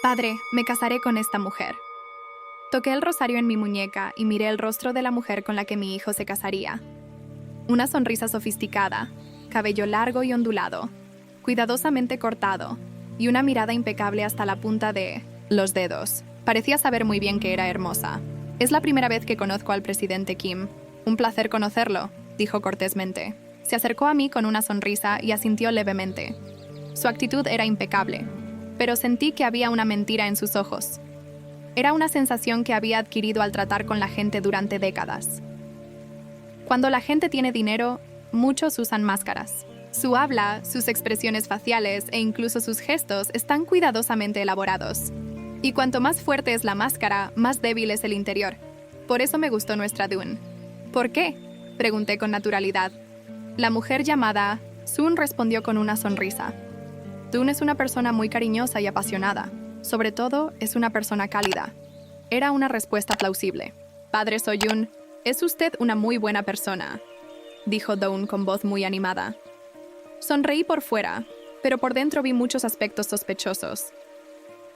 Padre, me casaré con esta mujer. Toqué el rosario en mi muñeca y miré el rostro de la mujer con la que mi hijo se casaría. Una sonrisa sofisticada, cabello largo y ondulado, cuidadosamente cortado, y una mirada impecable hasta la punta de los dedos. Parecía saber muy bien que era hermosa. Es la primera vez que conozco al presidente Kim. Un placer conocerlo, dijo cortésmente. Se acercó a mí con una sonrisa y asintió levemente. Su actitud era impecable, pero sentí que había una mentira en sus ojos. Era una sensación que había adquirido al tratar con la gente durante décadas. Cuando la gente tiene dinero, muchos usan máscaras. Su habla, sus expresiones faciales e incluso sus gestos están cuidadosamente elaborados. Y cuanto más fuerte es la máscara, más débil es el interior. Por eso me gustó nuestra Dune. ¿Por qué?, pregunté con naturalidad. La mujer llamada Sun respondió con una sonrisa. Dune es una persona muy cariñosa y apasionada. Sobre todo, es una persona cálida. Era una respuesta plausible. Padre Soyun, es usted una muy buena persona, dijo Dune con voz muy animada. Sonreí por fuera, pero por dentro vi muchos aspectos sospechosos.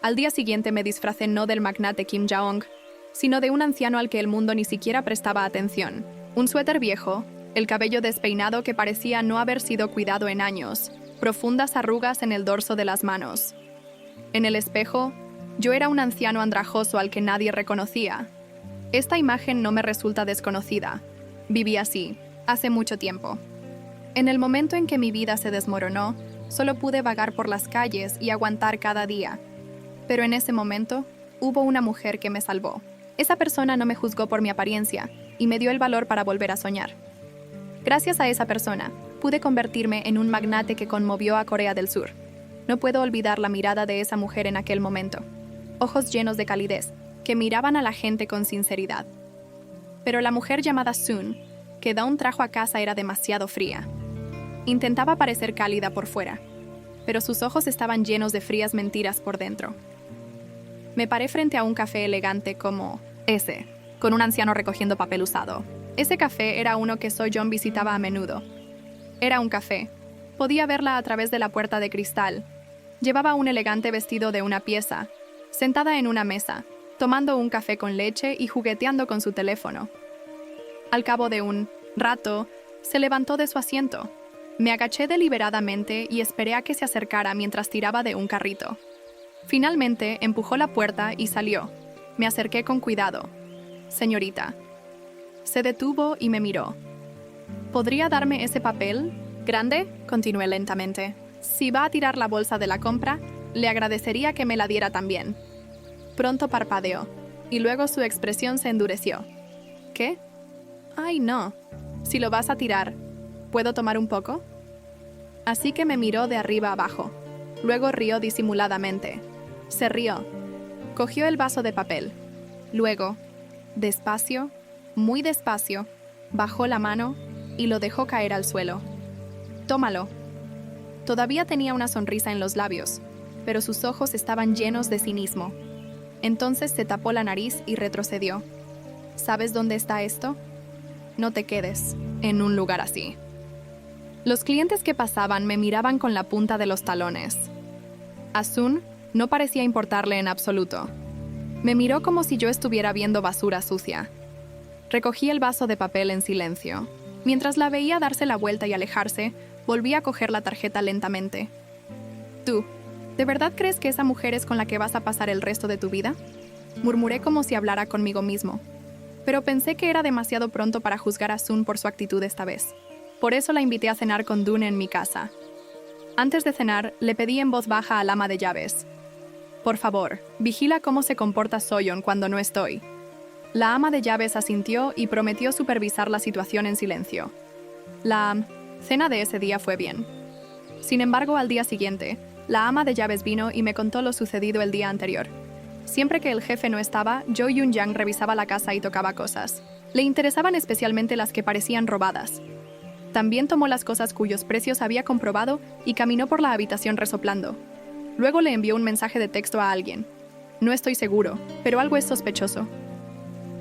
Al día siguiente me disfracé no del magnate Kim Jong, sino de un anciano al que el mundo ni siquiera prestaba atención. Un suéter viejo, el cabello despeinado que parecía no haber sido cuidado en años, profundas arrugas en el dorso de las manos. En el espejo, yo era un anciano andrajoso al que nadie reconocía. Esta imagen no me resulta desconocida. Viví así, hace mucho tiempo. En el momento en que mi vida se desmoronó, solo pude vagar por las calles y aguantar cada día. Pero en ese momento, hubo una mujer que me salvó. Esa persona no me juzgó por mi apariencia y me dio el valor para volver a soñar. Gracias a esa persona, pude convertirme en un magnate que conmovió a Corea del Sur. No puedo olvidar la mirada de esa mujer en aquel momento. Ojos llenos de calidez, que miraban a la gente con sinceridad. Pero la mujer llamada Sun, que Dawn trajo a casa, era demasiado fría. Intentaba parecer cálida por fuera, pero sus ojos estaban llenos de frías mentiras por dentro. Me paré frente a un café elegante como ese, con un anciano recogiendo papel usado. Ese café era uno que Soyeon visitaba a menudo. Era un café. Podía verla a través de la puerta de cristal. Llevaba un elegante vestido de una pieza, sentada en una mesa, tomando un café con leche y jugueteando con su teléfono. Al cabo de un rato, se levantó de su asiento. Me agaché deliberadamente y esperé a que se acercara mientras tiraba de un carrito. Finalmente, empujó la puerta y salió. Me acerqué con cuidado. Señorita. Se detuvo y me miró. ¿Podría darme ese papel? ¿Grande? Continué lentamente. Si va a tirar la bolsa de la compra, le agradecería que me la diera también. Pronto parpadeó, y luego su expresión se endureció. ¿Qué? Ay, no. Si lo vas a tirar, ¿puedo tomar un poco? Así que me miró de arriba abajo. Luego rió disimuladamente. Se rió. Cogió el vaso de papel. Luego, despacio, muy despacio, bajó la mano y lo dejó caer al suelo. Tómalo. Todavía tenía una sonrisa en los labios, pero sus ojos estaban llenos de cinismo. Entonces se tapó la nariz y retrocedió. ¿Sabes dónde está esto? No te quedes en un lugar así. Los clientes que pasaban me miraban con la punta de los talones. A Sun no parecía importarle en absoluto. Me miró como si yo estuviera viendo basura sucia. Recogí el vaso de papel en silencio. Mientras la veía darse la vuelta y alejarse, volví a coger la tarjeta lentamente. ¿Tú, de verdad crees que esa mujer es con la que vas a pasar el resto de tu vida? Murmuré como si hablara conmigo mismo. Pero pensé que era demasiado pronto para juzgar a Sun por su actitud esta vez. Por eso la invité a cenar con Dune en mi casa. Antes de cenar, le pedí en voz baja al ama de llaves. Por favor, vigila cómo se comporta Soyeon cuando no estoy. La ama de llaves asintió y prometió supervisar la situación en silencio. La cena de ese día fue bien. Sin embargo, al día siguiente, la ama de llaves vino y me contó lo sucedido el día anterior. Siempre que el jefe no estaba, Jo Yun-yang revisaba la casa y tocaba cosas. Le interesaban especialmente las que parecían robadas. También tomó las cosas cuyos precios había comprobado y caminó por la habitación resoplando. Luego le envió un mensaje de texto a alguien. No estoy seguro, pero algo es sospechoso.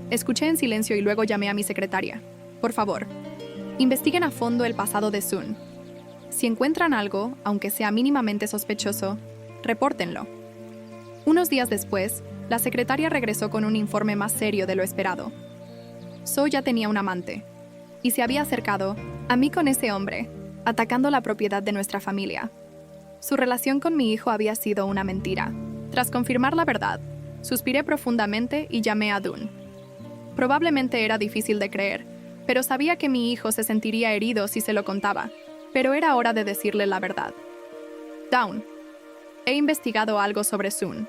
Escuché en silencio y luego llamé a mi secretaria. Por favor, investiguen a fondo el pasado de Sun. Si encuentran algo, aunque sea mínimamente sospechoso, repórtenlo. Unos días después, la secretaria regresó con un informe más serio de lo esperado. So ya tenía un amante, y se había acercado a mí con ese hombre, atacando la propiedad de nuestra familia. Su relación con mi hijo había sido una mentira. Tras confirmar la verdad, suspiré profundamente y llamé a Dune. Probablemente era difícil de creer, pero sabía que mi hijo se sentiría herido si se lo contaba, pero era hora de decirle la verdad. Dawn, he investigado algo sobre Sun.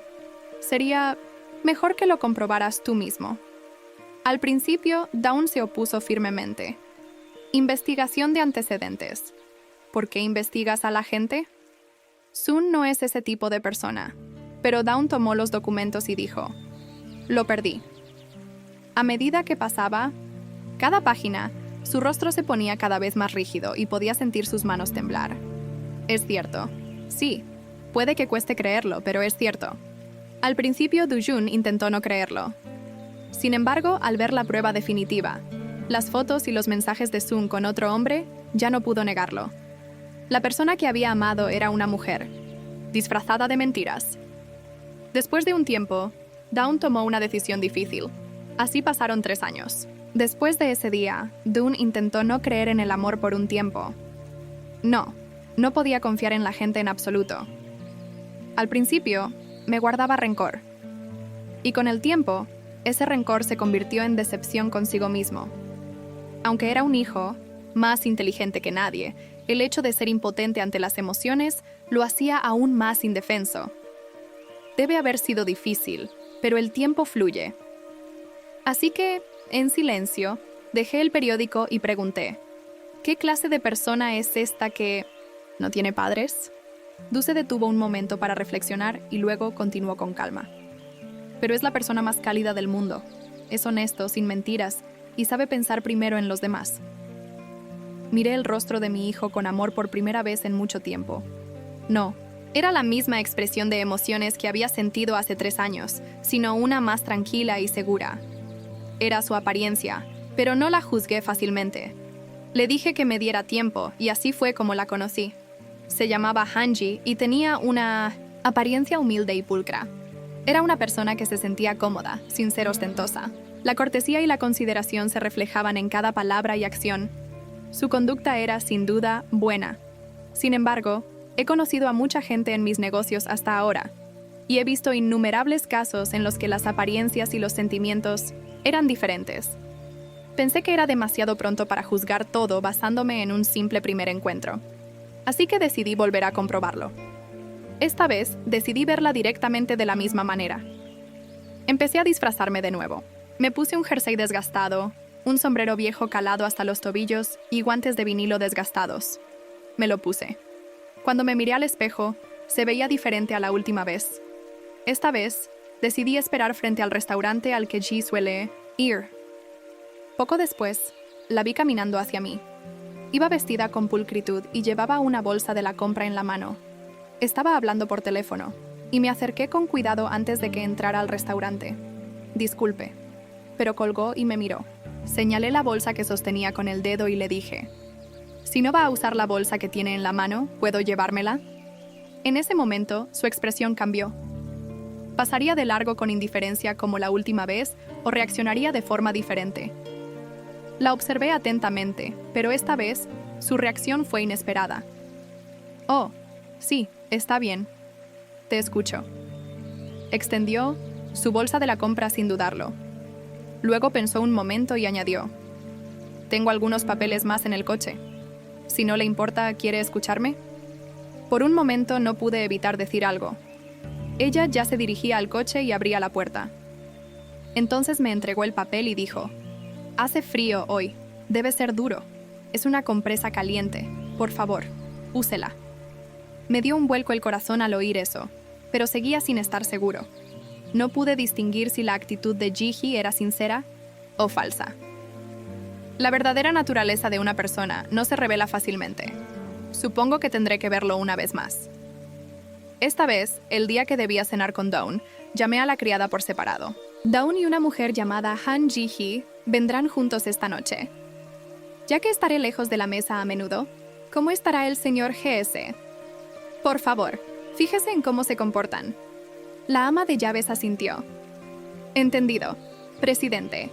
Sería mejor que lo comprobaras tú mismo. Al principio, Dawn se opuso firmemente. Investigación de antecedentes. ¿Por qué investigas a la gente? Sun no es ese tipo de persona, pero Dawn tomó los documentos y dijo, lo perdí. A medida que pasaba, cada página, su rostro se ponía cada vez más rígido y podía sentir sus manos temblar. Es cierto. Sí, puede que cueste creerlo, pero es cierto. Al principio, Dujun intentó no creerlo. Sin embargo, al ver la prueba definitiva, las fotos y los mensajes de Sun con otro hombre, ya no pudo negarlo. La persona que había amado era una mujer, disfrazada de mentiras. Después de un tiempo, Dawn tomó una decisión difícil. Así pasaron 3 años. Después de ese día, Dune intentó no creer en el amor por un tiempo. No podía confiar en la gente en absoluto. Al principio, me guardaba rencor. Y con el tiempo, ese rencor se convirtió en decepción consigo mismo. Aunque era un hijo, más inteligente que nadie, el hecho de ser impotente ante las emociones lo hacía aún más indefenso. Debe haber sido difícil, pero el tiempo fluye. Así que, en silencio, dejé el periódico y pregunté, ¿qué clase de persona es esta que no tiene padres? Du se detuvo un momento para reflexionar y luego continuó con calma. Pero es la persona más cálida del mundo. Es honesto, sin mentiras, y sabe pensar primero en los demás. Miré el rostro de mi hijo con amor por primera vez en mucho tiempo. No, era la misma expresión de emociones que había sentido hace 3 años, sino una más tranquila y segura. Era su apariencia, pero no la juzgué fácilmente. Le dije que me diera tiempo, y así fue como la conocí. Se llamaba Hanji y tenía una apariencia humilde y pulcra. Era una persona que se sentía cómoda, sin ser ostentosa. La cortesía y la consideración se reflejaban en cada palabra y acción. Su conducta era, sin duda, buena. Sin embargo, he conocido a mucha gente en mis negocios hasta ahora, y he visto innumerables casos en los que las apariencias y los sentimientos eran diferentes. Pensé que era demasiado pronto para juzgar todo basándome en un simple primer encuentro. Así que decidí volver a comprobarlo. Esta vez, decidí verla directamente de la misma manera. Empecé a disfrazarme de nuevo. Me puse un jersey desgastado, un sombrero viejo calado hasta los tobillos y guantes de vinilo desgastados. Me lo puse. Cuando me miré al espejo, se veía diferente a la última vez. Esta vez, decidí esperar frente al restaurante al que Ji suele ir. Poco después, la vi caminando hacia mí. Iba vestida con pulcritud y llevaba una bolsa de la compra en la mano. Estaba hablando por teléfono, y me acerqué con cuidado antes de que entrara al restaurante. Disculpe, pero colgó y me miró. Señalé la bolsa que sostenía con el dedo y le dije, si no va a usar la bolsa que tiene en la mano, ¿puedo llevármela? En ese momento, su expresión cambió. ¿Pasaría de largo con indiferencia como la última vez o reaccionaría de forma diferente? La observé atentamente, pero esta vez, su reacción fue inesperada. Oh, sí, está bien. Te escucho. Extendió su bolsa de la compra sin dudarlo. Luego pensó un momento y añadió, tengo algunos papeles más en el coche. Si no le importa, ¿quiere escucharme? Por un momento no pude evitar decir algo. Ella ya se dirigía al coche y abría la puerta. Entonces me entregó el papel y dijo, hace frío hoy, debe ser duro. Es una compresa caliente. Por favor, úsela. Me dio un vuelco el corazón al oír eso, pero seguía sin estar seguro. No pude distinguir si la actitud de Ji-hee era sincera o falsa. La verdadera naturaleza de una persona no se revela fácilmente. Supongo que tendré que verlo una vez más. Esta vez, el día que debía cenar con Dawn, llamé a la criada por separado. Dawn y una mujer llamada Han Ji-hee vendrán juntos esta noche. Ya que estaré lejos de la mesa a menudo, ¿cómo estará el señor GS? Por favor, fíjese en cómo se comportan. La ama de llaves asintió. Entendido, presidente.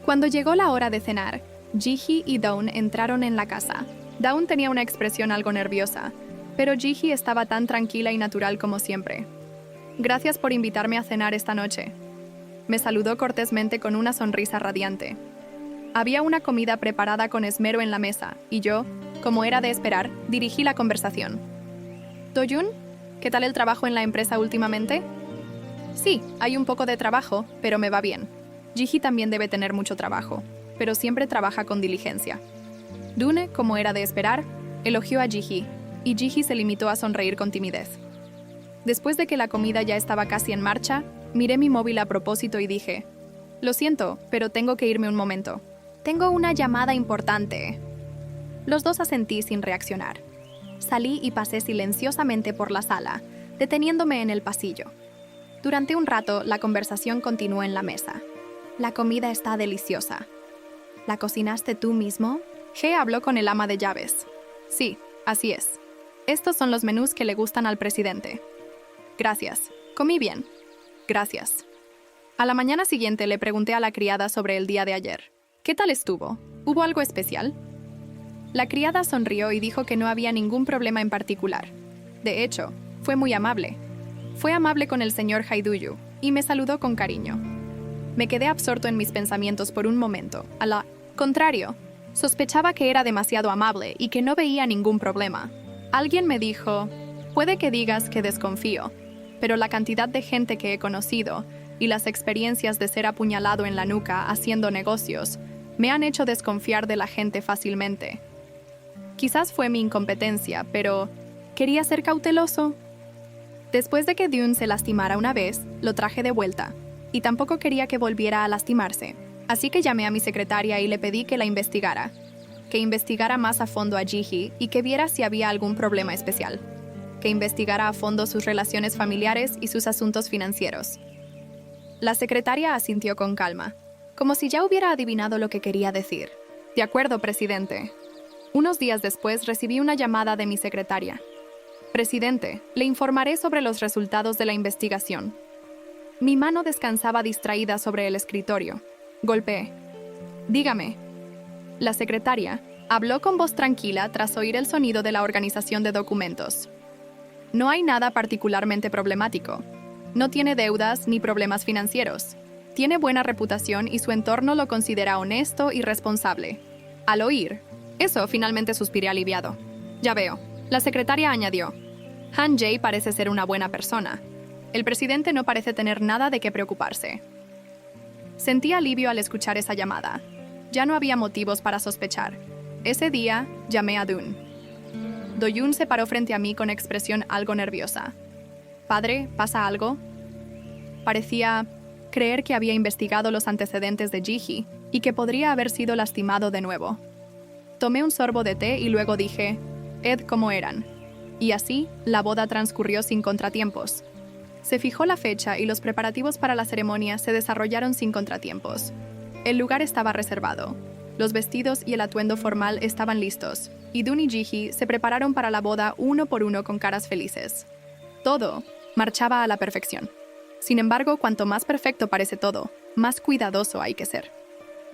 Cuando llegó la hora de cenar, Gigi y Dawn entraron en la casa. Dawn tenía una expresión algo nerviosa, pero Gigi estaba tan tranquila y natural como siempre. Gracias por invitarme a cenar esta noche. Me saludó cortésmente con una sonrisa radiante. Había una comida preparada con esmero en la mesa, y yo, como era de esperar, dirigí la conversación. ¿Do-yoon? ¿Qué tal el trabajo en la empresa últimamente? Sí, hay un poco de trabajo, pero me va bien. Gigi también debe tener mucho trabajo, pero siempre trabaja con diligencia. Dune, como era de esperar, elogió a Gigi, y Gigi se limitó a sonreír con timidez. Después de que la comida ya estaba casi en marcha, miré mi móvil a propósito y dije, «Lo siento, pero tengo que irme un momento. Tengo una llamada importante». Los dos asentí sin reaccionar. Salí y pasé silenciosamente por la sala, deteniéndome en el pasillo. Durante un rato, la conversación continuó en la mesa. «La comida está deliciosa». «¿La cocinaste tú mismo?» G habló con el ama de llaves. «Sí, así es. Estos son los menús que le gustan al presidente». «Gracias. Comí bien». «Gracias». A la mañana siguiente le pregunté a la criada sobre el día de ayer. «¿Qué tal estuvo? ¿Hubo algo especial?» La criada sonrió y dijo que no había ningún problema en particular. De hecho, fue muy amable. Fue amable con el señor Haiduyu y me saludó con cariño. Me quedé absorto en mis pensamientos por un momento. A la contrario, sospechaba que era demasiado amable y que no veía ningún problema. Alguien me dijo, puede que digas que desconfío, pero la cantidad de gente que he conocido y las experiencias de ser apuñalado en la nuca haciendo negocios me han hecho desconfiar de la gente fácilmente. Quizás fue mi incompetencia, pero quería ser cauteloso. Después de que Dune se lastimara una vez, lo traje de vuelta, y tampoco quería que volviera a lastimarse. Así que llamé a mi secretaria y le pedí que la investigara, que investigara más a fondo a Gigi y que viera si había algún problema especial, que investigara a fondo sus relaciones familiares y sus asuntos financieros. La secretaria asintió con calma, como si ya hubiera adivinado lo que quería decir. De acuerdo, presidente. Unos días después recibí una llamada de mi secretaria. Presidente, le informaré sobre los resultados de la investigación. Mi mano descansaba distraída sobre el escritorio. Golpeé. Dígame. La secretaria habló con voz tranquila tras oír el sonido de la organización de documentos. No hay nada particularmente problemático. No tiene deudas ni problemas financieros. Tiene buena reputación y su entorno lo considera honesto y responsable. Al oír eso, finalmente suspiré aliviado. Ya veo. La secretaria añadió. Han Jae parece ser una buena persona. El presidente no parece tener nada de qué preocuparse. Sentí alivio al escuchar esa llamada. Ya no había motivos para sospechar. Ese día, llamé a Dune. Do-yoon se paró frente a mí con expresión algo nerviosa. «Padre, ¿pasa algo?» Parecía creer que había investigado los antecedentes de Gigi y que podría haber sido lastimado de nuevo. Tomé un sorbo de té y luego dije, «Ed, ¿cómo eran?» Y así, la boda transcurrió sin contratiempos. Se fijó la fecha y los preparativos para la ceremonia se desarrollaron sin contratiempos. El lugar estaba reservado. Los vestidos y el atuendo formal estaban listos, y Dune y Gigi se prepararon para la boda uno por uno con caras felices. Todo marchaba a la perfección. Sin embargo, cuanto más perfecto parece todo, más cuidadoso hay que ser.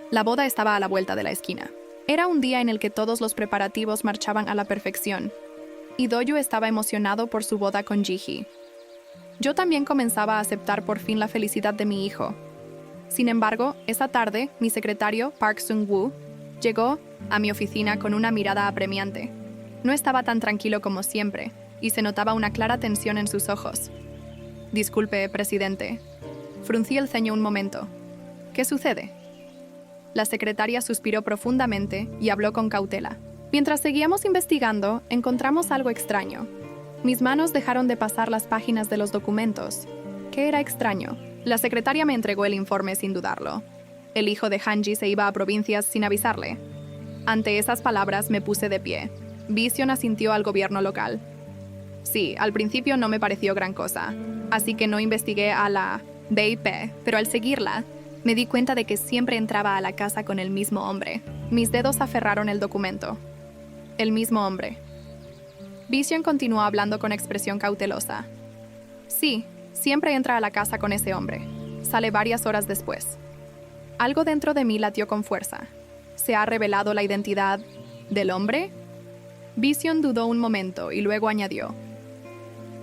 La boda estaba a la vuelta de la esquina. Era un día en el que todos los preparativos marchaban a la perfección, y Do-yoon estaba emocionado por su boda con Gigi. Yo también comenzaba a aceptar por fin la felicidad de mi hijo. Sin embargo, esa tarde, mi secretario, Park Sung-woo, llegó a mi oficina con una mirada apremiante. No estaba tan tranquilo como siempre, y se notaba una clara tensión en sus ojos. «Disculpe, presidente». Fruncí el ceño un momento. «¿Qué sucede?» La secretaria suspiró profundamente y habló con cautela. Mientras seguíamos investigando, encontramos algo extraño. Mis manos dejaron de pasar las páginas de los documentos. ¿Qué era extraño? La secretaria me entregó el informe sin dudarlo. El hijo de Hanji se iba a provincias sin avisarle. Ante esas palabras me puse de pie. Vision asintió al gobierno local. Sí, al principio no me pareció gran cosa, así que no investigué a la BIP, pero al seguirla, me di cuenta de que siempre entraba a la casa con el mismo hombre. Mis dedos aferraron el documento. El mismo hombre. Vision continuó hablando con expresión cautelosa. Sí, Siempre entra a la casa con ese hombre. Sale varias horas después. Algo dentro de mí latió con fuerza. ¿Se ha revelado la identidad del hombre? Vision dudó un momento y luego añadió: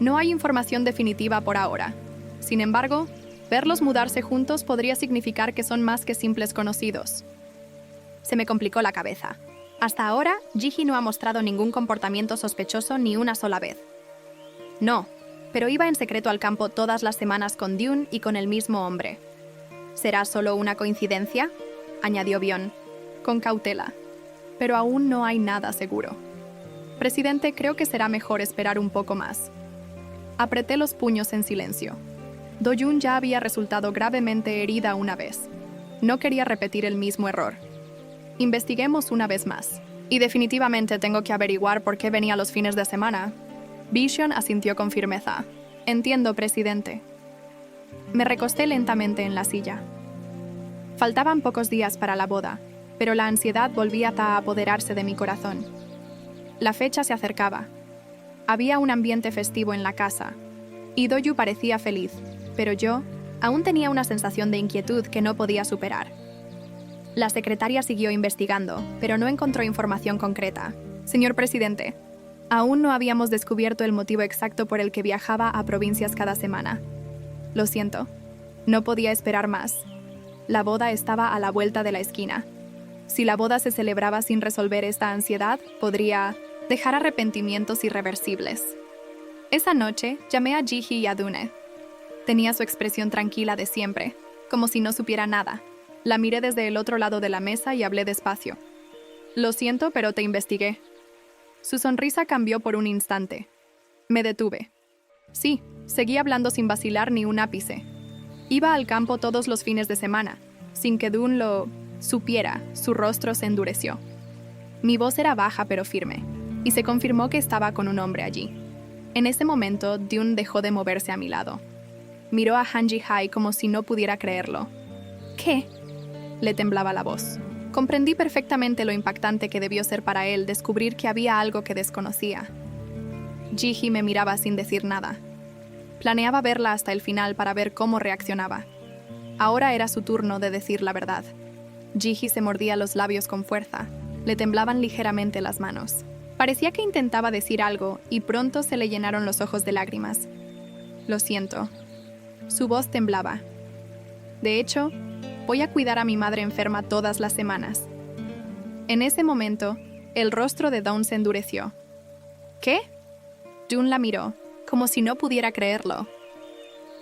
no hay información definitiva por ahora. Sin embargo, verlos mudarse juntos podría significar que son más que simples conocidos. Se me complicó la cabeza. Hasta ahora, Ji-hee no ha mostrado ningún comportamiento sospechoso ni una sola vez. No, pero iba en secreto al campo todas las semanas con Dune y con el mismo hombre. ¿Será solo una coincidencia?, añadió Bion, con cautela. Pero aún no hay nada seguro. Presidente, creo que será mejor esperar un poco más. Apreté los puños en silencio. Do-yoon ya había resultado gravemente herida una vez. No quería repetir el mismo error. Investiguemos una vez más. Y definitivamente tengo que averiguar por qué venía los fines de semana. Vision asintió con firmeza. Entiendo, presidente. Me recosté lentamente en la silla. Faltaban pocos días para la boda, pero la ansiedad volvía a apoderarse de mi corazón. La fecha se acercaba. Había un ambiente festivo en la casa, y Do-yu parecía feliz, pero yo aún tenía una sensación de inquietud que no podía superar. La secretaria siguió investigando, pero no encontró información concreta. Señor presidente, aún no habíamos descubierto el motivo exacto por el que viajaba a provincias cada semana. Lo siento, no podía esperar más. La boda estaba a la vuelta de la esquina. Si la boda se celebraba sin resolver esta ansiedad, podría dejar arrepentimientos irreversibles. Esa noche, llamé a Ji-hee y a Dune. Tenía su expresión tranquila de siempre, como si no supiera nada. La miré desde el otro lado de la mesa y hablé despacio. Lo siento, pero te investigué. Su sonrisa cambió por un instante. Me detuve. Sí, seguí hablando sin vacilar ni un ápice. Iba al campo todos los fines de semana. Sin que Dune lo supiera, su rostro se endureció. Mi voz era baja pero firme, y se confirmó que estaba con un hombre allí. En ese momento, Dune dejó de moverse a mi lado. Miró a Han Ji-hae como si no pudiera creerlo. ¿Qué? Le temblaba la voz. Comprendí perfectamente lo impactante que debió ser para él descubrir que había algo que desconocía. Ji-hee me miraba sin decir nada. Planeaba verla hasta el final para ver cómo reaccionaba. Ahora era su turno de decir la verdad. Ji-hee se mordía los labios con fuerza. Le temblaban ligeramente las manos. Parecía que intentaba decir algo y pronto se le llenaron los ojos de lágrimas. Lo siento. Su voz temblaba. De hecho, voy a cuidar a mi madre enferma todas las semanas. En ese momento, el rostro de Dawn se endureció. ¿Qué? Dune la miró, como si no pudiera creerlo.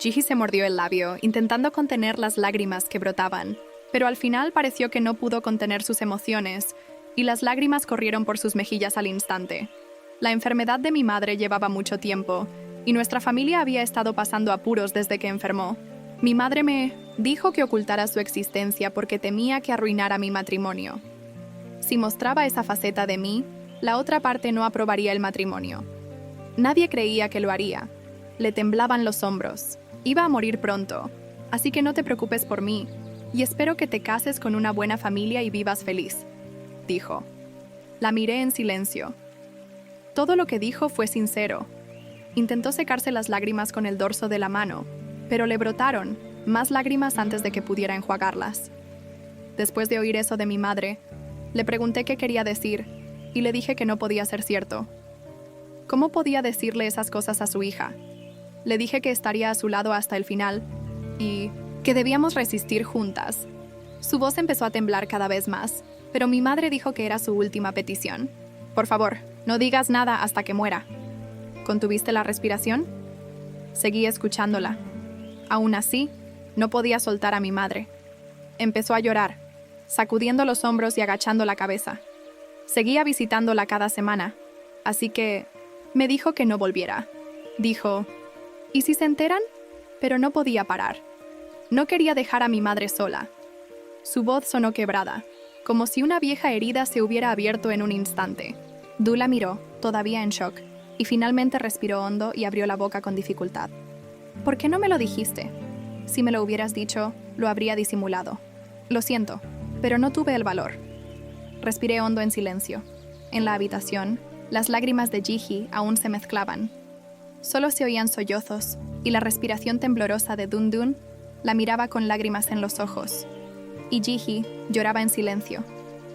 Ji-hee se mordió el labio, intentando contener las lágrimas que brotaban, pero al final pareció que no pudo contener sus emociones, y las lágrimas corrieron por sus mejillas al instante. La enfermedad de mi madre llevaba mucho tiempo, y nuestra familia había estado pasando apuros desde que enfermó. Mi madre me dijo que ocultara su existencia porque temía que arruinara mi matrimonio. Si mostraba esa faceta de mí, la otra parte no aprobaría el matrimonio. Nadie creía que lo haría. Le temblaban los hombros. Iba a morir pronto, así que no te preocupes por mí, y espero que te cases con una buena familia y vivas feliz, dijo. La miré en silencio. Todo lo que dijo fue sincero. Intentó secarse las lágrimas con el dorso de la mano, pero le brotaron más lágrimas antes de que pudiera enjuagarlas. Después de oír eso de mi madre, le pregunté qué quería decir y le dije que no podía ser cierto. ¿Cómo podía decirle esas cosas a su hija? Le dije que estaría a su lado hasta el final y que debíamos resistir juntas. Su voz empezó a temblar cada vez más, pero mi madre dijo que era su última petición. Por favor, no digas nada hasta que muera. ¿Contuviste la respiración? Seguí escuchándola. Aún así, no podía soltar a mi madre. Empezó a llorar, sacudiendo los hombros y agachando la cabeza. Seguía visitándola cada semana, así que me dijo que no volviera. Dijo, ¿y si se enteran? Pero no podía parar. No quería dejar a mi madre sola. Su voz sonó quebrada, como si una vieja herida se hubiera abierto en un instante. Du la miró, todavía en shock, y finalmente respiró hondo y abrió la boca con dificultad. ¿Por qué no me lo dijiste? Si me lo hubieras dicho, lo habría disimulado. Lo siento, pero no tuve el valor. Respiré hondo en silencio. En la habitación, las lágrimas de Ji-hee aún se mezclaban. Solo se oían sollozos, y la respiración temblorosa de Dun Dun la miraba con lágrimas en los ojos. Y Ji-hee lloraba en silencio,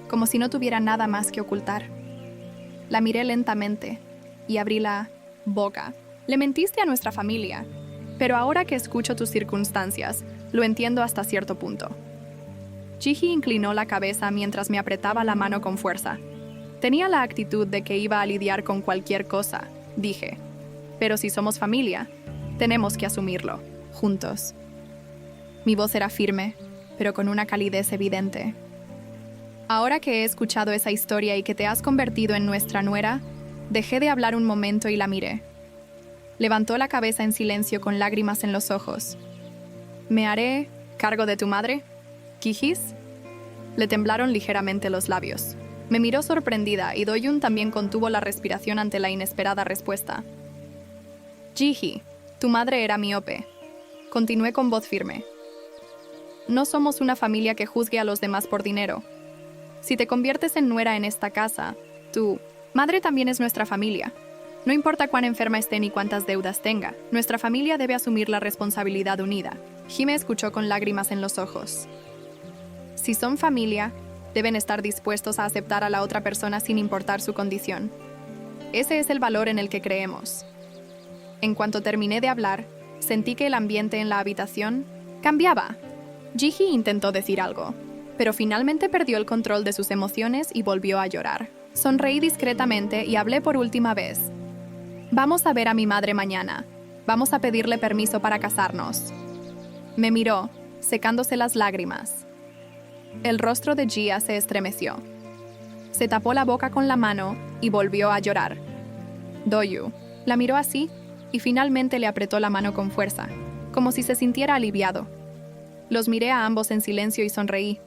como si no tuviera nada más que ocultar. La miré lentamente y abrí la boca. Le mentiste a nuestra familia, pero ahora que escucho tus circunstancias, lo entiendo hasta cierto punto. Ji-hee inclinó la cabeza mientras me apretaba la mano con fuerza. Tenía la actitud de que iba a lidiar con cualquier cosa, dije. Pero si somos familia, tenemos que asumirlo, juntos. Mi voz era firme, pero con una calidez evidente. Ahora que he escuchado esa historia y que te has convertido en nuestra nuera, dejé de hablar un momento y la miré. Levantó la cabeza en silencio con lágrimas en los ojos. ¿Me haré cargo de tu madre? ¿Kijis? Le temblaron ligeramente los labios. Me miró sorprendida y Do-yoon también contuvo la respiración ante la inesperada respuesta. Ji-hee, tu madre era miope. Continué con voz firme. No somos una familia que juzgue a los demás por dinero. Si te conviertes en nuera en esta casa, tu madre también es nuestra familia. No importa cuán enferma esté ni cuántas deudas tenga, nuestra familia debe asumir la responsabilidad unida. Ji me escuchó con lágrimas en los ojos. Si son familia, deben estar dispuestos a aceptar a la otra persona sin importar su condición. Ese es el valor en el que creemos. En cuanto terminé de hablar, sentí que el ambiente en la habitación cambiaba. Ji-hee intentó decir algo, pero finalmente perdió el control de sus emociones y volvió a llorar. Sonreí discretamente y hablé por última vez. Vamos a ver a mi madre mañana. Vamos a pedirle permiso para casarnos. Me miró, secándose las lágrimas. El rostro de Jia se estremeció. Se tapó la boca con la mano y volvió a llorar. Do-yu la miró así y finalmente le apretó la mano con fuerza, como si se sintiera aliviado. Los miré a ambos en silencio y sonreí.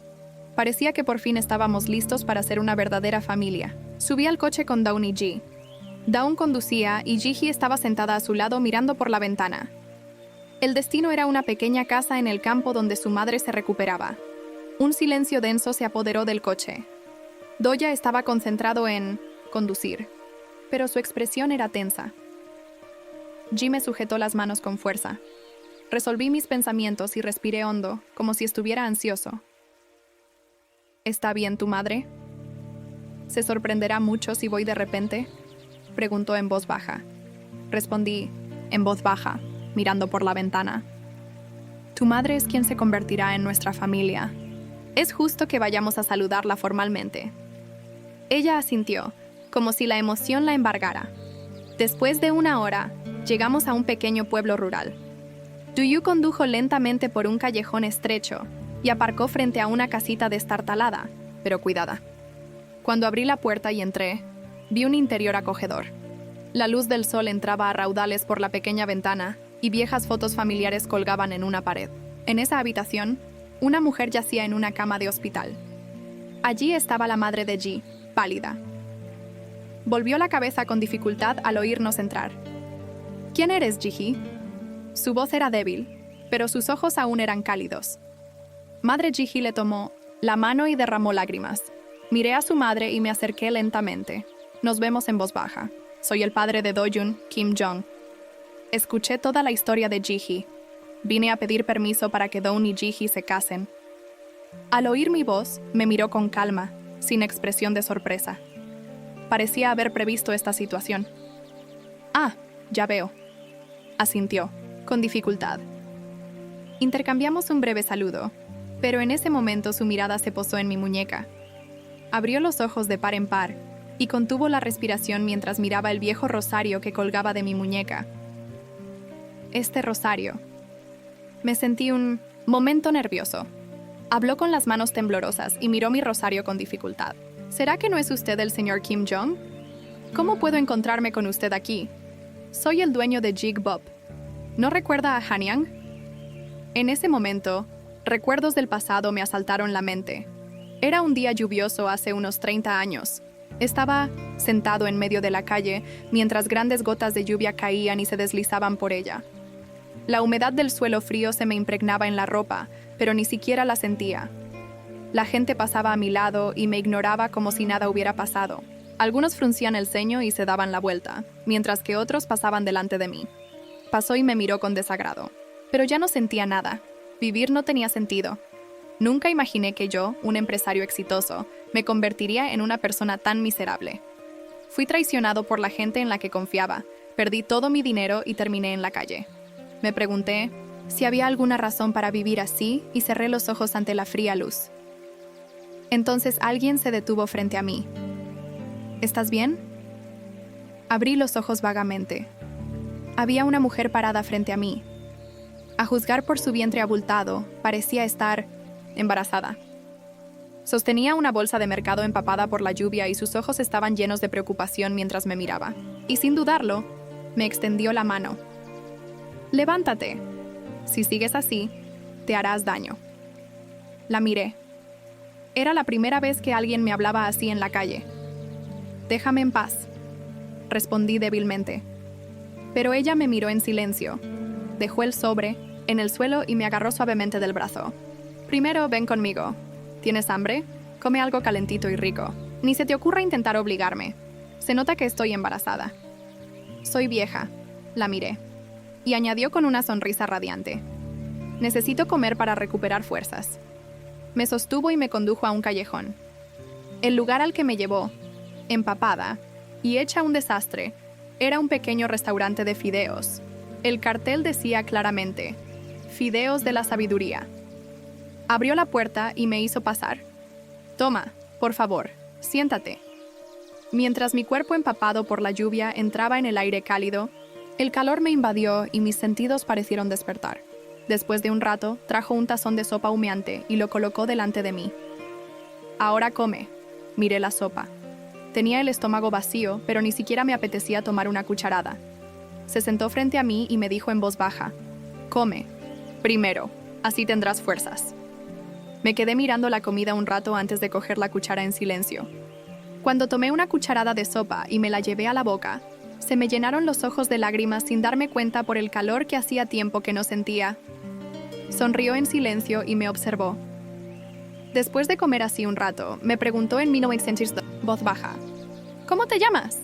Parecía que por fin estábamos listos para ser una verdadera familia. Subí al coche con Dawn y Ji. Dawn conducía y Ji-hee estaba sentada a su lado mirando por la ventana. El destino era una pequeña casa en el campo donde su madre se recuperaba. Un silencio denso se apoderó del coche. Doya estaba concentrado en conducir, pero su expresión era tensa. Ji me sujetó las manos con fuerza. Resolví mis pensamientos y respiré hondo, como si estuviera ansioso. ¿Está bien tu madre? ¿Se sorprenderá mucho si voy de repente?, preguntó en voz baja. Respondí, en voz baja, mirando por la ventana. Tu madre es quien se convertirá en nuestra familia. Es justo que vayamos a saludarla formalmente. Ella asintió, como si la emoción la embargara. Después de 1 hora, llegamos a un pequeño pueblo rural. Do-yu condujo lentamente por un callejón estrecho y aparcó frente a una casita destartalada, pero cuidada. Cuando abrí la puerta y entré, vi un interior acogedor. La luz del sol entraba a raudales por la pequeña ventana y viejas fotos familiares colgaban en una pared. En esa habitación, una mujer yacía en una cama de hospital. Allí estaba la madre de Ji, pálida. Volvió la cabeza con dificultad al oírnos entrar. ¿Quién eres, Ji-hee? Su voz era débil, pero sus ojos aún eran cálidos. Madre Ji-hee le tomó la mano y derramó lágrimas. Miré a su madre y me acerqué lentamente. Nos vemos en voz baja. Soy el padre de Do-yoon, Kim Jong. Escuché toda la historia de Ji-hee. Vine a pedir permiso para que Dawn y Ji-hee se casen. Al oír mi voz, me miró con calma, sin expresión de sorpresa. Parecía haber previsto esta situación. Ah, ya veo. Asintió, con dificultad. Intercambiamos un breve saludo, pero en ese momento su mirada se posó en mi muñeca. Abrió los ojos de par en par y contuvo la respiración mientras miraba el viejo rosario que colgaba de mi muñeca. Este rosario. Me sentí un momento nervioso. Habló con las manos temblorosas y miró mi rosario con dificultad. ¿Será que no es usted el señor Kim Jong? ¿Cómo puedo encontrarme con usted aquí? Soy el dueño de Jig Bob. ¿No recuerda a Hanyang? En ese momento, recuerdos del pasado me asaltaron la mente. Era un día lluvioso hace unos 30 años. Estaba sentado en medio de la calle mientras grandes gotas de lluvia caían y se deslizaban por ella. La humedad del suelo frío se me impregnaba en la ropa, pero ni siquiera la sentía. La gente pasaba a mi lado y me ignoraba como si nada hubiera pasado. Algunos fruncían el ceño y se daban la vuelta, mientras que otros pasaban delante de mí. Pasó y me miró con desagrado. Pero ya no sentía nada. Vivir no tenía sentido. Nunca imaginé que yo, un empresario exitoso, me convertiría en una persona tan miserable. Fui traicionado por la gente en la que confiaba, perdí todo mi dinero y terminé en la calle. Me pregunté si había alguna razón para vivir así y cerré los ojos ante la fría luz. Entonces alguien se detuvo frente a mí. ¿Estás bien? Abrí los ojos vagamente. Había una mujer parada frente a mí. A juzgar por su vientre abultado, parecía estar embarazada. Sostenía una bolsa de mercado empapada por la lluvia y sus ojos estaban llenos de preocupación mientras me miraba. Y sin dudarlo, me extendió la mano. «Levántate. Si sigues así, te harás daño». La miré. Era la primera vez que alguien me hablaba así en la calle. «Déjame en paz», respondí débilmente. Pero ella me miró en silencio. Dejó el sobre en el suelo y me agarró suavemente del brazo. «Primero, ven conmigo. ¿Tienes hambre? Come algo calentito y rico. Ni se te ocurra intentar obligarme. Se nota que estoy embarazada». «Soy vieja», la miré. Y añadió con una sonrisa radiante. «Necesito comer para recuperar fuerzas». Me sostuvo y me condujo a un callejón. El lugar al que me llevó, empapada y hecha un desastre, era un pequeño restaurante de fideos. El cartel decía claramente, «Fideos de la sabiduría». Abrió la puerta y me hizo pasar. «Toma, por favor, siéntate». Mientras mi cuerpo empapado por la lluvia entraba en el aire cálido, el calor me invadió y mis sentidos parecieron despertar. Después de un rato, trajo un tazón de sopa humeante y lo colocó delante de mí. «Ahora come». Miré la sopa. Tenía el estómago vacío, pero ni siquiera me apetecía tomar una cucharada. Se sentó frente a mí y me dijo en voz baja, «Come. Primero, así tendrás fuerzas». Me quedé mirando la comida un rato antes de coger la cuchara en silencio. Cuando tomé una cucharada de sopa y me la llevé a la boca, se me llenaron los ojos de lágrimas sin darme cuenta por el calor que hacía tiempo que no sentía. Sonrió en silencio y me observó. Después de comer así un rato, me preguntó en 1902, voz baja, «¿Cómo te llamas?»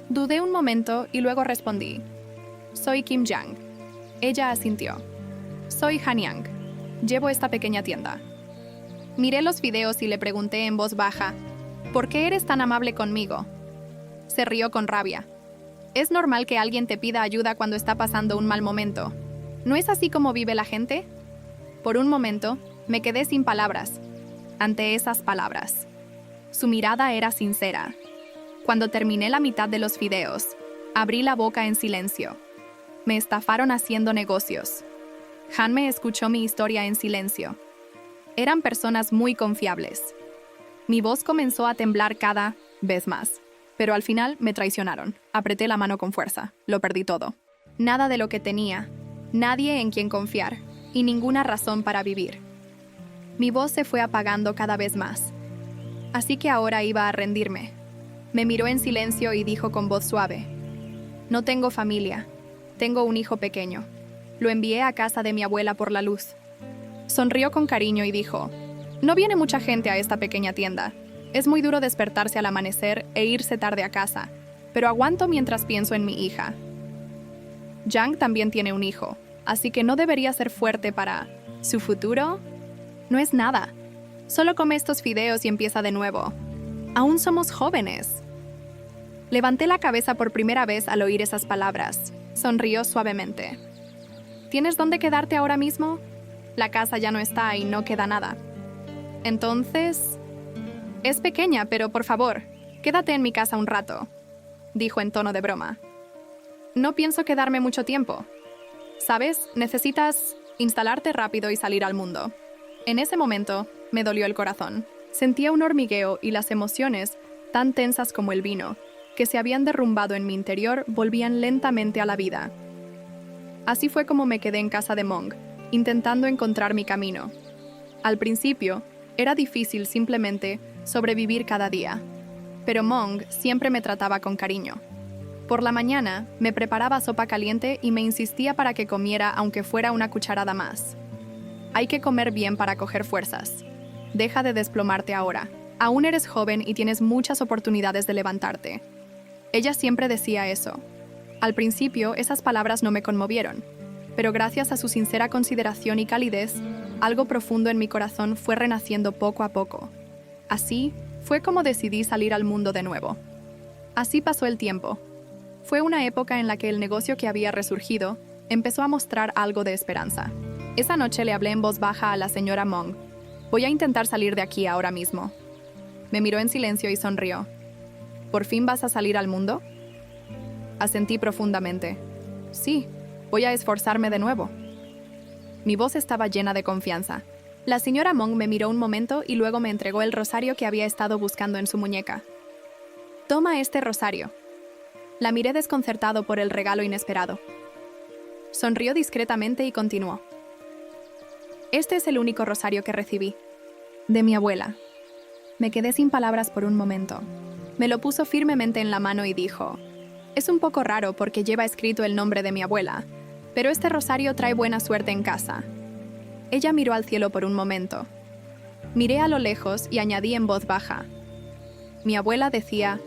Dudé un momento y luego respondí, «Soy Kim Jang». Ella asintió. «Soy Han Yang. Llevo esta pequeña tienda». Miré los videos y le pregunté en voz baja, «¿Por qué eres tan amable conmigo?» Se rió con rabia. «Es normal que alguien te pida ayuda cuando está pasando un mal momento. ¿No es así como vive la gente?» Por un momento, me quedé sin palabras ante esas palabras. Su mirada era sincera. Cuando terminé la mitad de los fideos, abrí la boca en silencio. Me estafaron haciendo negocios. Han me escuchó mi historia en silencio. Eran personas muy confiables. Mi voz comenzó a temblar cada vez más. Pero al final me traicionaron. Apreté la mano con fuerza. Lo perdí todo. Nada de lo que tenía. Nadie en quien confiar. Y ninguna razón para vivir. Mi voz se fue apagando cada vez más. Así que ahora iba a rendirme. Me miró en silencio y dijo con voz suave, «No tengo familia. Tengo un hijo pequeño. Lo envié a casa de mi abuela por la luz». Sonrió con cariño y dijo, «No viene mucha gente a esta pequeña tienda. Es muy duro despertarse al amanecer e irse tarde a casa, pero aguanto mientras pienso en mi hija. Yang también tiene un hijo, así que no debería ser fuerte para su futuro. No es nada. Solo come estos fideos y empieza de nuevo. Aún somos jóvenes». Levanté la cabeza por primera vez al oír esas palabras. Sonrió suavemente. ¿Tienes dónde quedarte ahora mismo? La casa ya no está y no queda nada. Entonces... Es pequeña, pero por favor, quédate en mi casa un rato, dijo en tono de broma. No pienso quedarme mucho tiempo. ¿Sabes? Necesitas instalarte rápido y salir al mundo. En ese momento, me dolió el corazón. Sentía un hormigueo y las emociones, tan tensas como el vino, que se habían derrumbado en mi interior, volvían lentamente a la vida. Así fue como me quedé en casa de Mong, intentando encontrar mi camino. Al principio, era difícil simplemente sobrevivir cada día, pero Mong siempre me trataba con cariño. Por la mañana, me preparaba sopa caliente y me insistía para que comiera aunque fuera una cucharada más. Hay que comer bien para coger fuerzas. Deja de desplomarte ahora. Aún eres joven y tienes muchas oportunidades de levantarte. Ella siempre decía eso. Al principio, esas palabras no me conmovieron, pero gracias a su sincera consideración y calidez, algo profundo en mi corazón fue renaciendo poco a poco. Así, fue como decidí salir al mundo de nuevo. Así pasó el tiempo. Fue una época en la que el negocio que había resurgido empezó a mostrar algo de esperanza. Esa noche le hablé en voz baja a la señora Mong. Voy a intentar salir de aquí ahora mismo. Me miró en silencio y sonrió. ¿Por fin vas a salir al mundo? Asentí profundamente. Sí, voy a esforzarme de nuevo. Mi voz estaba llena de confianza. La señora Mong me miró un momento y luego me entregó el rosario que había estado buscando en su muñeca. Toma este rosario. La miré desconcertado por el regalo inesperado. Sonrió discretamente y continuó. Este es el único rosario que recibí. De mi abuela. Me quedé sin palabras por un momento. Me lo puso firmemente en la mano y dijo: es un poco raro porque lleva escrito el nombre de mi abuela, pero este rosario trae buena suerte en casa. Ella miró al cielo por un momento. Miré a lo lejos y añadí en voz baja. Mi abuela decía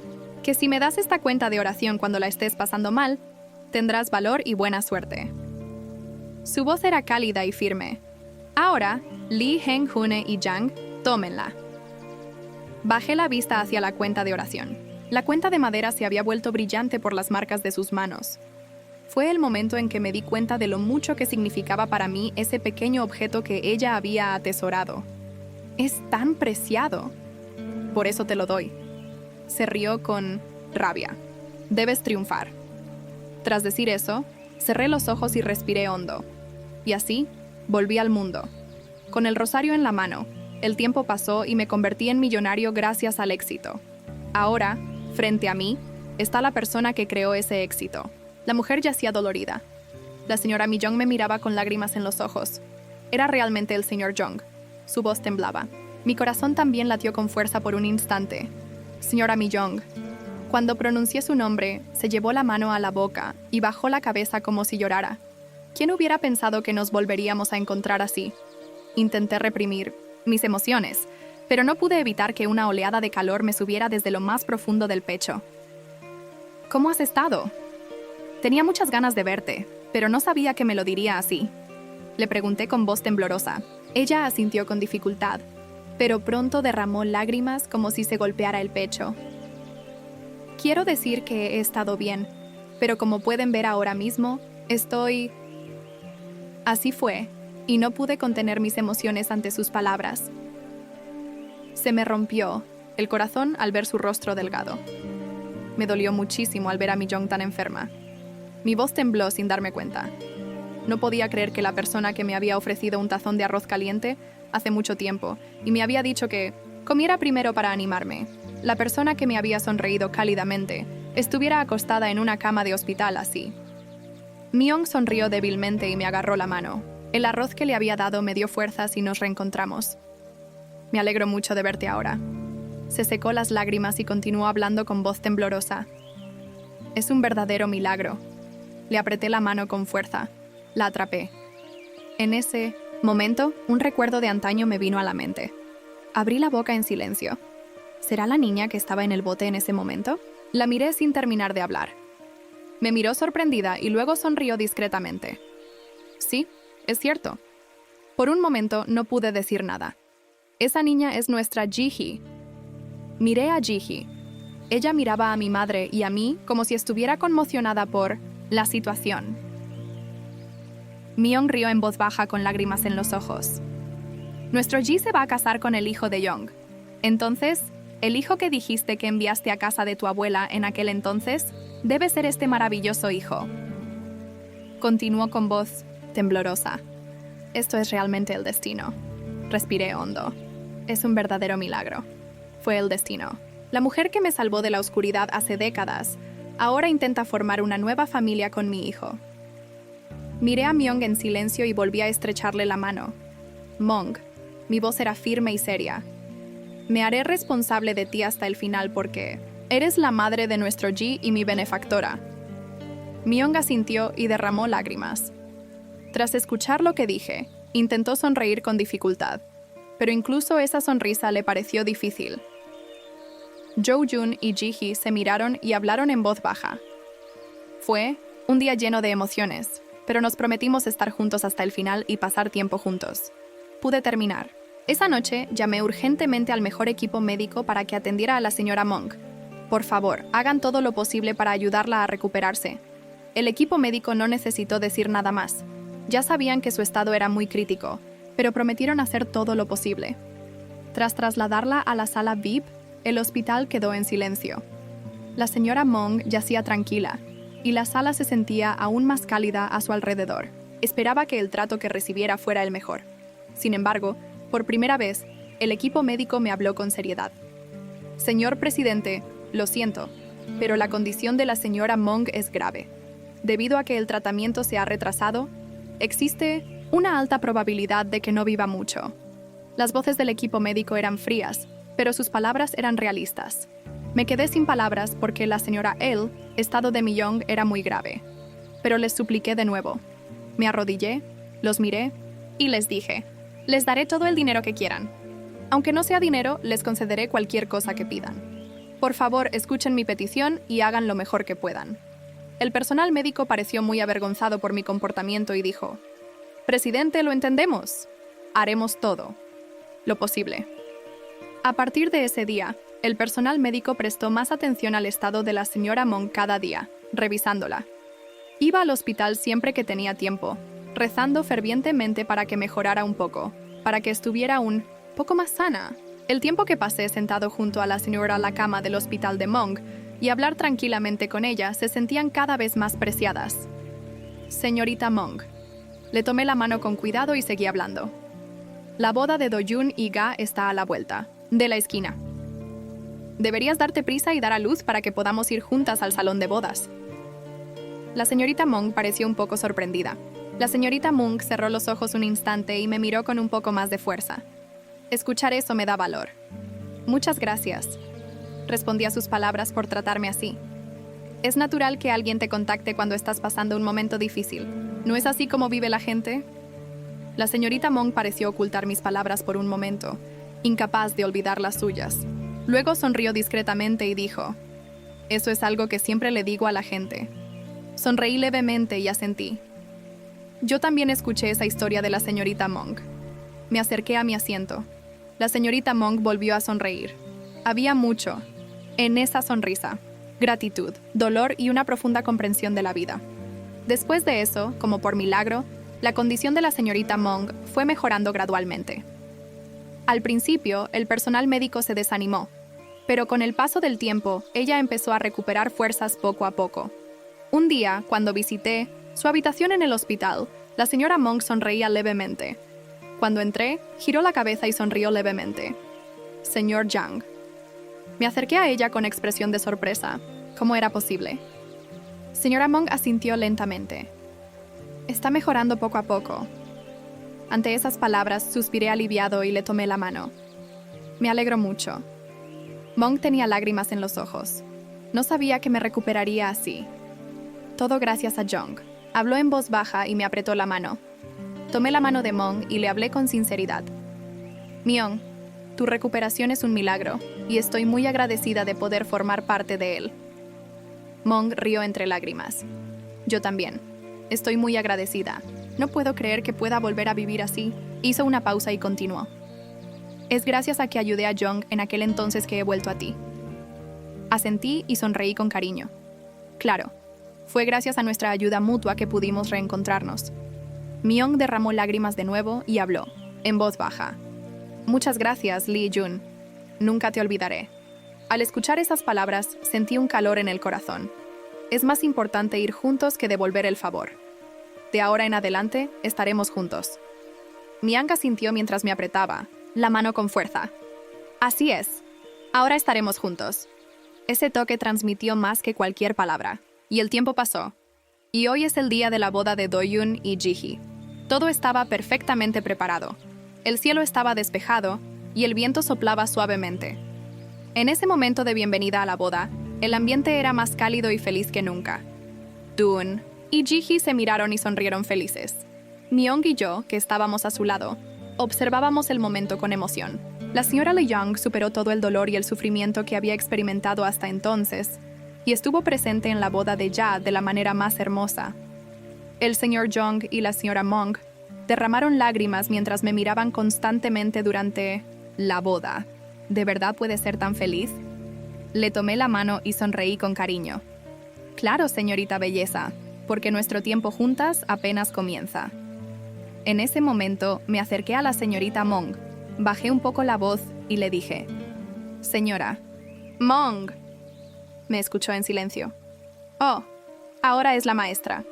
que si me das esta cuenta de oración cuando la estés pasando mal, tendrás valor y buena suerte. Su voz era cálida y firme. Ahora, Li, Heng, Hune y Yang, tómenla. Bajé la vista hacia la cuenta de oración. La cuenta de madera se había vuelto brillante por las marcas de sus manos. Fue el momento en que me di cuenta de lo mucho que significaba para mí ese pequeño objeto que ella había atesorado. Es tan preciado. Por eso te lo doy. Se rió con rabia. Debes triunfar. Tras decir eso, cerré los ojos y respiré hondo. Y así, volví al mundo. Con el rosario en la mano, el tiempo pasó y me convertí en millonario gracias al éxito. Ahora, frente a mí, está la persona que creó ese éxito. La mujer yacía dolorida. La señora Mi Jong me miraba con lágrimas en los ojos. Era realmente el señor Jong. Su voz temblaba. Mi corazón también latió con fuerza por un instante. Señora Mi Jong. Cuando pronuncié su nombre, se llevó la mano a la boca y bajó la cabeza como si llorara. ¿Quién hubiera pensado que nos volveríamos a encontrar así? Intenté reprimir mis emociones, pero no pude evitar que una oleada de calor me subiera desde lo más profundo del pecho. ¿Cómo has estado? Tenía muchas ganas de verte, pero no sabía que me lo diría así. Le pregunté con voz temblorosa. Ella asintió con dificultad, pero pronto derramó lágrimas como si se golpeara el pecho. Quiero decir que he estado bien, pero como pueden ver ahora mismo, estoy... Así fue, y no pude contener mis emociones ante sus palabras. Se me rompió el corazón al ver su rostro delgado. Me dolió muchísimo al ver a Mi Jong tan enferma. Mi voz tembló sin darme cuenta. No podía creer que la persona que me había ofrecido un tazón de arroz caliente hace mucho tiempo y me había dicho que comiera primero para animarme, la persona que me había sonreído cálidamente, estuviera acostada en una cama de hospital así. Myung sonrió débilmente y me agarró la mano. El arroz que le había dado me dio fuerzas y nos reencontramos. Me alegro mucho de verte ahora. Se secó las lágrimas y continuó hablando con voz temblorosa. Es un verdadero milagro. Le apreté la mano con fuerza. La atrapé. En ese momento, un recuerdo de antaño me vino a la mente. Abrí la boca en silencio. ¿Será la niña que estaba en el bote en ese momento? La miré sin terminar de hablar. Me miró sorprendida y luego sonrió discretamente. Sí, es cierto. Por un momento no pude decir nada. Esa niña es nuestra Ji-hee. Miré a Ji-hee. Ella miraba a mi madre y a mí como si estuviera conmocionada por la situación. Myung rió en voz baja con lágrimas en los ojos. Nuestro Ji se va a casar con el hijo de Young. Entonces, el hijo que dijiste que enviaste a casa de tu abuela en aquel entonces debe ser este maravilloso hijo. Continuó con voz temblorosa. Esto es realmente el destino. Respiré hondo. Es un verdadero milagro. Fue el destino. La mujer que me salvó de la oscuridad hace décadas, ahora intenta formar una nueva familia con mi hijo. Miré a Myung en silencio y volví a estrecharle la mano. Mong, mi voz era firme y seria. Me haré responsable de ti hasta el final porque eres la madre de nuestro Ji y mi benefactora. Myung asintió y derramó lágrimas. Tras escuchar lo que dije, intentó sonreír con dificultad, pero incluso esa sonrisa le pareció difícil. Jo-jun y Ji-hee se miraron y hablaron en voz baja. Fue un día lleno de emociones, pero nos prometimos estar juntos hasta el final y pasar tiempo juntos. Pude terminar. Esa noche llamé urgentemente al mejor equipo médico para que atendiera a la señora Monk. Por favor, hagan todo lo posible para ayudarla a recuperarse. El equipo médico no necesitó decir nada más. Ya sabían que su estado era muy crítico, pero prometieron hacer todo lo posible. Tras trasladarla a la sala VIP, el hospital quedó en silencio. La señora Monk yacía tranquila, y la sala se sentía aún más cálida a su alrededor. Esperaba que el trato que recibiera fuera el mejor. Sin embargo, por primera vez, el equipo médico me habló con seriedad. Señor presidente, lo siento, pero la condición de la señora Monk es grave. Debido a que el tratamiento se ha retrasado, existe una alta probabilidad de que no viva mucho. Las voces del equipo médico eran frías, pero sus palabras eran realistas. Me quedé sin palabras porque la señora L, estado de Mi-young, era muy grave. Pero les supliqué de nuevo. Me arrodillé, los miré y les dije, les daré todo el dinero que quieran. Aunque no sea dinero, les concederé cualquier cosa que pidan. Por favor, escuchen mi petición y hagan lo mejor que puedan. El personal médico pareció muy avergonzado por mi comportamiento y dijo, Presidente, lo entendemos. Haremos todo. Lo posible. A partir de ese día, el personal médico prestó más atención al estado de la señora Monk cada día, revisándola. Iba al hospital siempre que tenía tiempo, rezando fervientemente para que mejorara un poco, para que estuviera un poco más sana. El tiempo que pasé sentado junto a la señora en la cama del hospital de Monk y hablar tranquilamente con ella se sentían cada vez más preciadas. Señorita Monk. Le tomé la mano con cuidado y seguí hablando. La boda de Do-jun y Ga está a la vuelta, de la esquina. Deberías darte prisa y dar a luz para que podamos ir juntas al salón de bodas. La señorita Monk pareció un poco sorprendida. La señorita Monk cerró los ojos un instante y me miró con un poco más de fuerza. Escuchar eso me da valor. Muchas gracias. Respondí a sus palabras por tratarme así. Es natural que alguien te contacte cuando estás pasando un momento difícil. ¿No es así como vive la gente? La señorita Monk pareció ocultar mis palabras por un momento, incapaz de olvidar las suyas. Luego sonrió discretamente y dijo, eso es algo que siempre le digo a la gente. Sonreí levemente y asentí. Yo también escuché esa historia de la señorita Monk. Me acerqué a mi asiento. La señorita Monk volvió a sonreír. Había mucho en esa sonrisa: gratitud, dolor y una profunda comprensión de la vida. Después de eso, como por milagro, la condición de la señorita Monk fue mejorando gradualmente. Al principio, el personal médico se desanimó, pero con el paso del tiempo, ella empezó a recuperar fuerzas poco a poco. Un día, cuando visité su habitación en el hospital, la señora Monk sonreía levemente. Cuando entré, giró la cabeza y sonrió levemente. Señor Jang. Me acerqué a ella con expresión de sorpresa. ¿Cómo era posible? Señora Monk asintió lentamente. Está mejorando poco a poco. Ante esas palabras, suspiré aliviado y le tomé la mano. Me alegro mucho. Monk tenía lágrimas en los ojos. No sabía que me recuperaría así. Todo gracias a Jung. Habló en voz baja y me apretó la mano. Tomé la mano de Monk y le hablé con sinceridad. Myung, tu recuperación es un milagro y estoy muy agradecida de poder formar parte de él. Monk rió entre lágrimas. Yo también. Estoy muy agradecida. No puedo creer que pueda volver a vivir así. Hizo una pausa y continuó. Es gracias a que ayudé a Jung en aquel entonces que he vuelto a ti. Asentí y sonreí con cariño. Claro, fue gracias a nuestra ayuda mutua que pudimos reencontrarnos. Myung derramó lágrimas de nuevo y habló, en voz baja. Muchas gracias, Lee Jun. Nunca te olvidaré. Al escuchar esas palabras, sentí un calor en el corazón. Es más importante ir juntos que devolver el favor. De ahora en adelante, estaremos juntos. Myung asintió mientras me apretaba, la mano con fuerza. Así es. Ahora estaremos juntos. Ese toque transmitió más que cualquier palabra. Y el tiempo pasó. Y hoy es el día de la boda de Do-jun y Ji-hee. Todo estaba perfectamente preparado. El cielo estaba despejado y el viento soplaba suavemente. En ese momento de bienvenida a la boda, el ambiente era más cálido y feliz que nunca. Do-jun y Ji-hee se miraron y sonrieron felices. Myung y yo, que estábamos a su lado, observábamos el momento con emoción. La señora Leung superó todo el dolor y el sufrimiento que había experimentado hasta entonces, y estuvo presente en la boda de Ja de la manera más hermosa. El señor Jong y la señora Mong derramaron lágrimas mientras me miraban constantemente durante la boda. ¿De verdad puede ser tan feliz? Le tomé la mano y sonreí con cariño. Claro, señorita belleza, porque nuestro tiempo juntas apenas comienza. En ese momento me acerqué a la señorita Mong, bajé un poco la voz y le dije: «Señora, Mong». Me escuchó en silencio. «Oh, ahora es la maestra».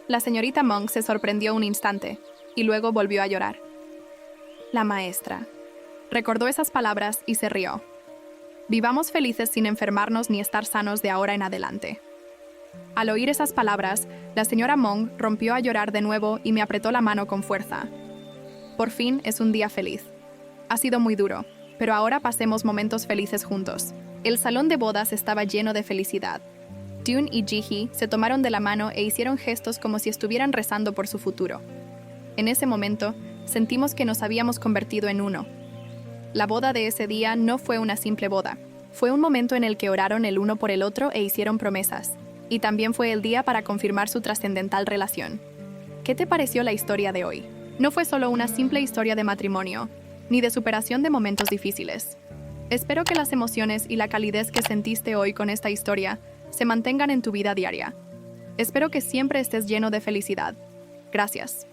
La señorita Mong se sorprendió un instante y luego volvió a llorar. La maestra. Recordó esas palabras y se rió. Vivamos felices sin enfermarnos ni estar sanos de ahora en adelante. Al oír esas palabras, la señora Mong rompió a llorar de nuevo y me apretó la mano con fuerza. Por fin es un día feliz. Ha sido muy duro, pero ahora pasemos momentos felices juntos. El salón de bodas estaba lleno de felicidad. Dune y Ji-hee se tomaron de la mano e hicieron gestos como si estuvieran rezando por su futuro. En ese momento, sentimos que nos habíamos convertido en uno. La boda de ese día no fue una simple boda. Fue un momento en el que oraron el uno por el otro e hicieron promesas. Y también fue el día para confirmar su trascendental relación. ¿Qué te pareció la historia de hoy? No fue solo una simple historia de matrimonio, ni de superación de momentos difíciles. Espero que las emociones y la calidez que sentiste hoy con esta historia se mantengan en tu vida diaria. Espero que siempre estés lleno de felicidad. Gracias.